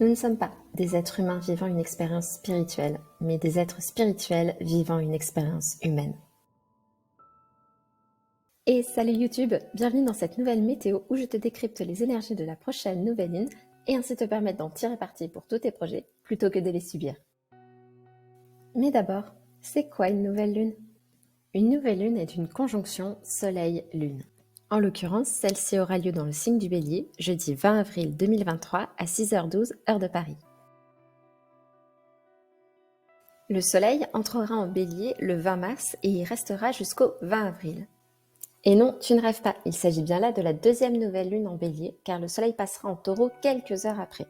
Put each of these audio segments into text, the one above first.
Nous ne sommes pas des êtres humains vivant une expérience spirituelle, mais des êtres spirituels vivant une expérience humaine. Et salut YouTube, bienvenue dans cette nouvelle météo où je te décrypte les énergies de la prochaine nouvelle lune et ainsi te permettre d'en tirer parti pour tous tes projets plutôt que de les subir. Mais d'abord, c'est quoi une nouvelle lune? Une nouvelle lune est une conjonction Soleil-Lune. En l'occurrence, celle-ci aura lieu dans le signe du Bélier, jeudi 20 avril 2023 à 6h12 heure de Paris. Le Soleil entrera en Bélier le 20 mars et y restera jusqu'au 20 avril. Et non, tu ne rêves pas, il s'agit bien là de la deuxième nouvelle lune en Bélier, car le Soleil passera en Taureau quelques heures après.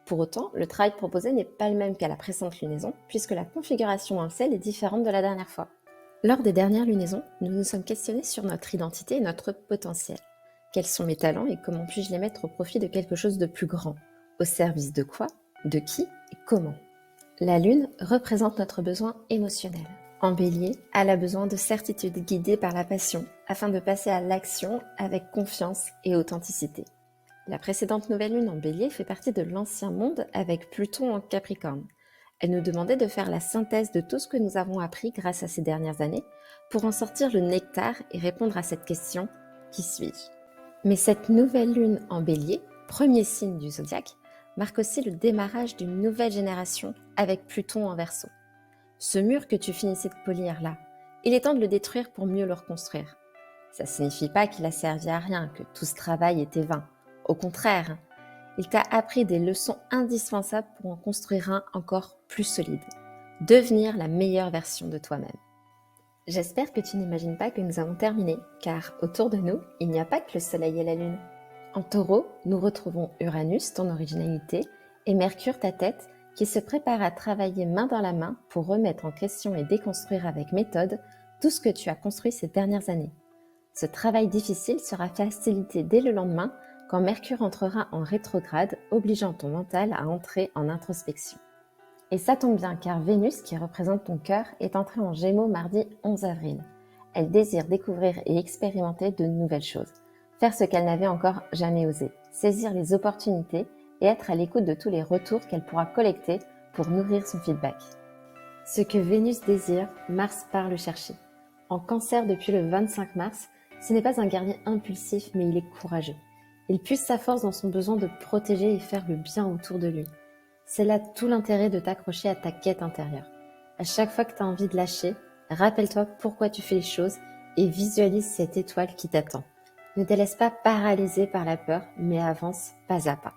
Pour autant, le travail proposé n'est pas le même qu'à la précédente lunaison, puisque la configuration en ciel est différente de la dernière fois. Lors des dernières lunaisons, nous nous sommes questionnés sur notre identité et notre potentiel. Quels sont mes talents et comment puis-je les mettre au profit de quelque chose de plus grand? Au service de quoi? De qui? Et comment? La Lune représente notre besoin émotionnel. En Bélier, elle a besoin de certitudes guidées par la passion, afin de passer à l'action avec confiance et authenticité. La précédente nouvelle Lune en Bélier fait partie de l'ancien monde avec Pluton en Capricorne. Elle nous demandait de faire la synthèse de tout ce que nous avons appris grâce à ces dernières années pour en sortir le nectar et répondre à cette question « Qui suis-je ?» Mais cette nouvelle lune en Bélier, premier signe du zodiaque, marque aussi le démarrage d'une nouvelle génération avec Pluton en Verseau. Ce mur que tu finissais de polir là, il est temps de le détruire pour mieux le reconstruire. Ça ne signifie pas qu'il a servi à rien, que tout ce travail était vain. Au contraire, il t'a appris des leçons indispensables pour en construire un encore plus solide. Devenir la meilleure version de toi-même. J'espère que tu n'imagines pas que nous avons terminé, car autour de nous, il n'y a pas que le Soleil et la Lune. En Taureau, nous retrouvons Uranus, ton originalité, et Mercure, ta tête, qui se prépare à travailler main dans la main pour remettre en question et déconstruire avec méthode tout ce que tu as construit ces dernières années. Ce travail difficile sera facilité dès le lendemain quand Mercure entrera en rétrograde, obligeant ton mental à entrer en introspection. Et ça tombe bien car Vénus, qui représente ton cœur, est entrée en Gémeaux mardi 11 avril. Elle désire découvrir et expérimenter de nouvelles choses, faire ce qu'elle n'avait encore jamais osé, saisir les opportunités et être à l'écoute de tous les retours qu'elle pourra collecter pour nourrir son feedback. Ce que Vénus désire, Mars part le chercher. En Cancer depuis le 25 mars, ce n'est pas un guerrier impulsif, mais il est courageux. Il puise sa force dans son besoin de protéger et faire le bien autour de lui. C'est là tout l'intérêt de t'accrocher à ta quête intérieure. À chaque fois que tu as envie de lâcher, rappelle-toi pourquoi tu fais les choses et visualise cette étoile qui t'attend. Ne te laisse pas paralyser par la peur, mais avance pas à pas.